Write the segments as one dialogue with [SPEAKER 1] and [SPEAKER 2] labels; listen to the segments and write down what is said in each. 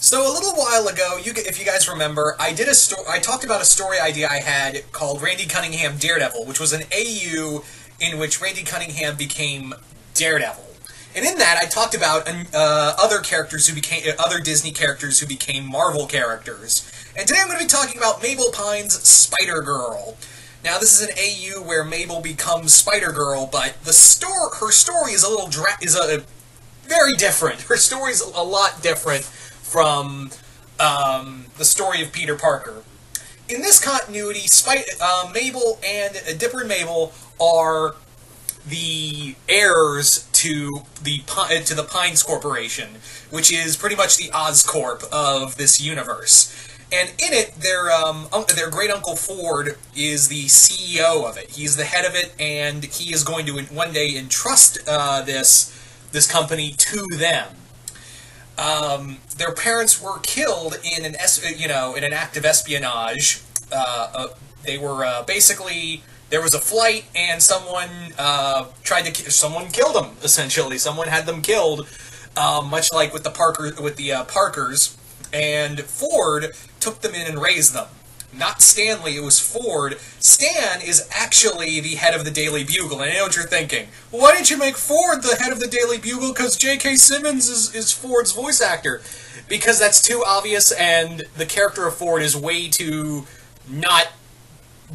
[SPEAKER 1] So a little while ago, if you guys remember, I talked about a story idea I had called Randy Cunningham Daredevil, which was an AU in which Randy Cunningham became Daredevil. And in that, I talked about other Disney characters who became Marvel characters. And today I'm going to be talking about Mabel Pine's Spider-Girl. Now, this is an AU where Mabel becomes Spider-Girl, but her story is very different. Her story is a lot different from the story of Peter Parker. In this continuity, Mabel and Dipper and Mabel are the heirs to the Pines Corporation, which is pretty much the Oscorp of this universe. And in it, their great uncle Ford is the CEO of it. He's the head of it, and he is going to one day entrust this company to them. Their parents were killed in an act of espionage. They were basically, there was a flight and someone killed them. Essentially, someone had them killed, much like with the Parkers. And Ford took them in and raised them. Not Stanley, it was Ford. Stan is actually the head of the Daily Bugle, and I know what you're thinking. Well, why didn't you make Ford the head of the Daily Bugle? Because J.K. Simmons is Ford's voice actor. Because that's too obvious, and the character of Ford is way too not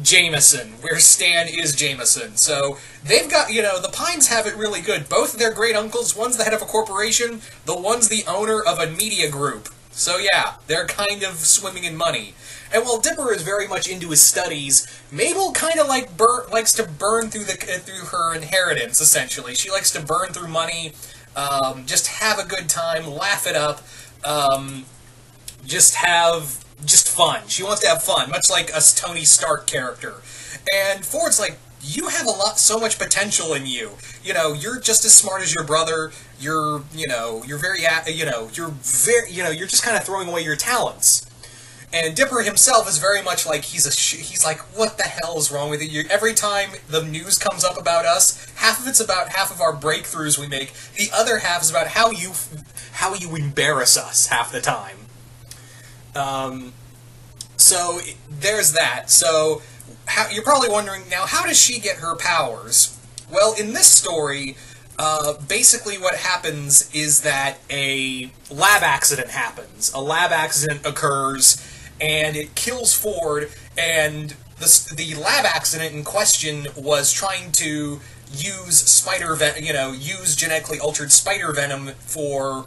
[SPEAKER 1] Jameson, where Stan is Jameson. So, they've got, the Pines have it really good. Both of their great uncles, one's the head of a corporation, the one's the owner of a media group. So yeah, they're kind of swimming in money. And while Dipper is very much into his studies, Mabel kind of likes to burn through her inheritance. Essentially, she likes to burn through money, just have a good time, laugh it up, just fun. She wants to have fun, much like a Tony Stark character. And Ford's like, you have so much potential in you. You're just as smart as your brother. You're just kind of throwing away your talents. And Dipper himself is very much like, he's like, what the hell is wrong with you? Every time the news comes up about us, half of our breakthroughs we make, the other half is about how you embarrass us half the time. So there's that. So you're probably wondering, now, how does she get her powers? Well, in this story, basically what happens is that a lab accident happens. A lab accident occurs, and it kills Ford, and the lab accident in question was trying to use use genetically altered spider venom for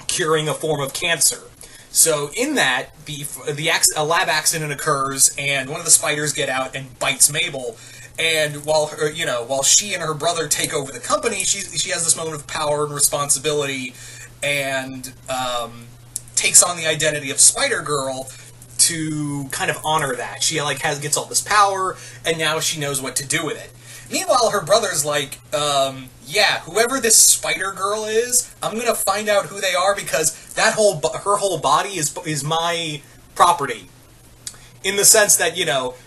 [SPEAKER 1] curing a form of cancer. So in that, a lab accident occurs, and one of the spiders get out and bites Mabel. And while she and her brother take over the company, she has this moment of power and responsibility, and takes on the identity of Spider-Girl to kind of honor that. She gets all this power, and now she knows what to do with it. Meanwhile, her brother's like, yeah, whoever this Spider-Girl is, I'm gonna find out who they are, because her whole body is my property. In the sense that,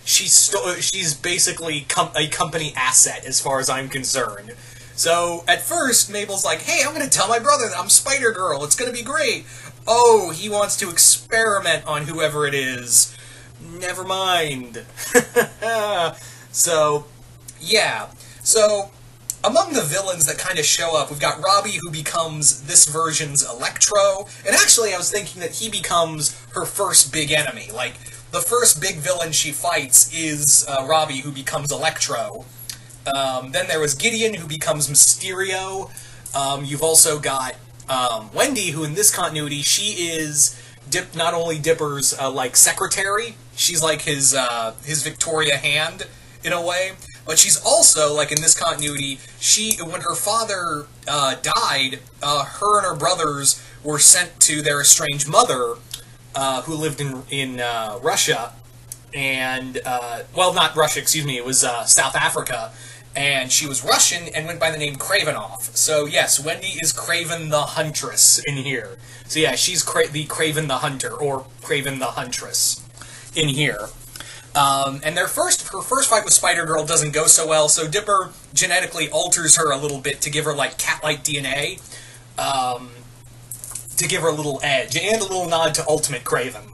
[SPEAKER 1] she's basically a company asset as far as I'm concerned. So, at first, Mabel's like, hey, I'm gonna tell my brother that I'm Spider-Girl, it's gonna be great. Oh, he wants to experiment on whoever it is. Never mind. So, yeah. So, among the villains that kind of show up, we've got Robbie, who becomes this version's Electro. And actually, I was thinking that he becomes her first big enemy. Like, the first big villain she fights is Robbie, who becomes Electro. Then there was Gideon, who becomes Mysterio. You've also got Wendy, who in this continuity, she is not only Dipper's secretary, she's like his Victoria hand in a way, but she's also, like in this continuity, when her father died, her and her brothers were sent to their estranged mother, who lived in Russia, and not Russia, excuse me, it was South Africa. And she was Russian and went by the name Kravinoff. So yes, Wendy is Kraven the Huntress in here. So yeah, she's the Kraven the Hunter, or Kraven the Huntress in here. And her first fight with Spider-Girl doesn't go so well, so Dipper genetically alters her a little bit to give her, like, cat-like DNA. to give her a little edge, and a little nod to Ultimate Craven.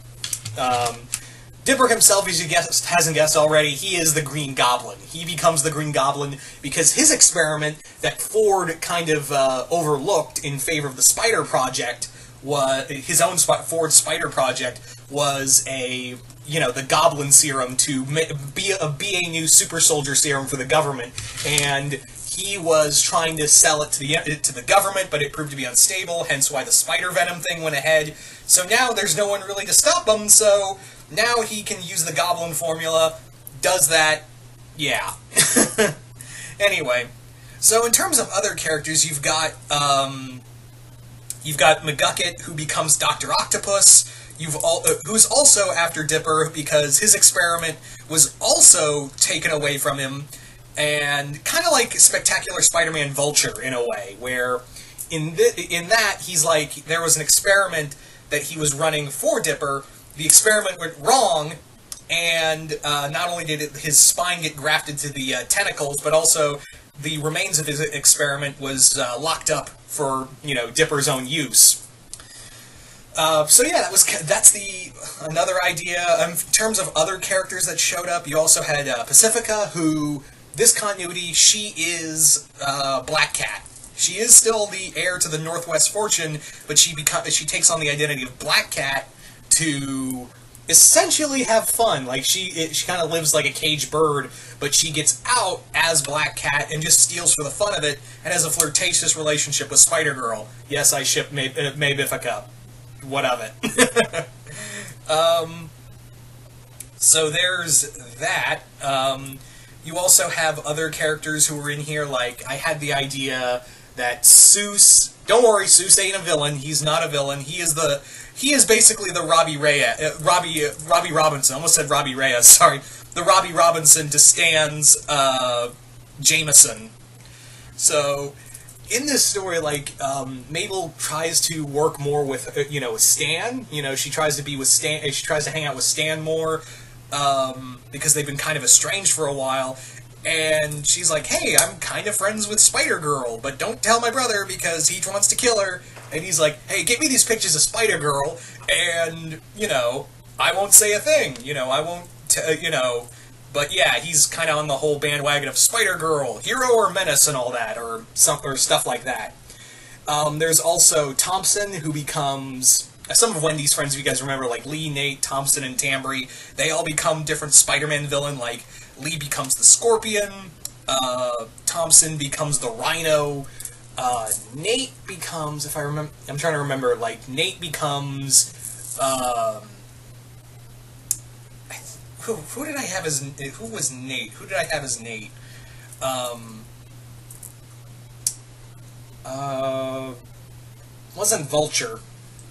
[SPEAKER 1] Dipper himself, as you hasn't guessed already, he is the Green Goblin. He becomes the Green Goblin because his experiment that Ford kind of overlooked in favor of the Spider Project was his own Ford Spider Project was the Goblin Serum to be a new super soldier serum for the government, and he was trying to sell it to the government, but it proved to be unstable. Hence why the Spider Venom thing went ahead. So now there's no one really to stop him. So now he can use the Goblin formula. Does that? Yeah. Anyway, so in terms of other characters, you've got McGucket, who becomes Dr. Octopus. Who's also after Dipper because his experiment was also taken away from him, and kind of like Spectacular Spider-Man Vulture in a way, where in that he's like, there was an experiment that he was running for Dipper. The experiment went wrong, and not only did his spine get grafted to the tentacles, but also the remains of his experiment was locked up for Dipper's own use. So yeah, that's another idea. In terms of other characters that showed up, you also had Pacifica, who, this continuity, she is Black Cat. She is still the heir to the Northwest Fortune, but she takes on the identity of Black Cat to essentially have fun. Like, she kind of lives like a caged bird, but she gets out as Black Cat and just steals for the fun of it, and has a flirtatious relationship with Spider-Girl. Yes, I ship Mabifica. What of it? So there's that. You also have other characters who are in here, like, I had the idea that Seuss... Don't worry, Seuss ain't a villain. He's not a villain. He is basically the Robbie Robinson. I almost said Robbie Reyes, sorry. The Robbie Robinson to Stan's Jameson. So, in this story, like, Mabel tries to work more with, Stan. She tries to be with Stan. She tries to hang out with Stan more, because they've been kind of estranged for a while. And she's like, hey, I'm kind of friends with Spider-Girl, but don't tell my brother because he wants to kill her. And he's like, hey, get me these pictures of Spider-Girl, and, I won't say a thing. I won't, But yeah, he's kind of on the whole bandwagon of Spider-Girl, hero or menace and all that, or stuff like that. There's also Thompson, who becomes... Some of Wendy's friends, if you guys remember, like Lee, Nate, Thompson, and Tambry, they all become different Spider-Man villain. Like, Lee becomes the Scorpion, Thompson becomes the Rhino, Nate becomes, if I remember... I'm trying to remember, like, Nate becomes... Who did I have as... Who was Nate? Who did I have as Nate? Wasn't Vulture.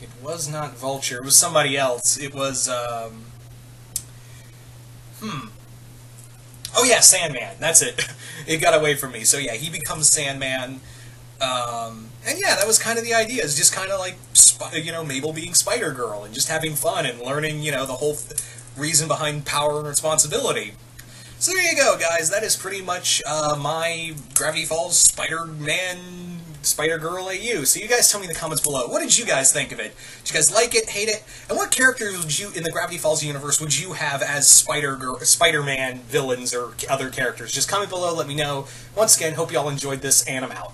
[SPEAKER 1] It was not Vulture. It was somebody else. It was, Oh yeah, Sandman. That's it. It got away from me. So yeah, he becomes Sandman. And yeah, that was kind of the idea. It's just kind of like, Mabel being Spider-Girl and just having fun and learning, the whole reason behind power and responsibility. So there you go, guys. That is pretty much my Gravity Falls Spider-Man, Spider-Girl AU. So you guys tell me in the comments below, what did you guys think of it? Did you guys like it, hate it? And what characters would you, in the Gravity Falls universe, would you have as Spider-Man villains or other characters? Just comment below, let me know. Once again, hope you all enjoyed this, and I'm out.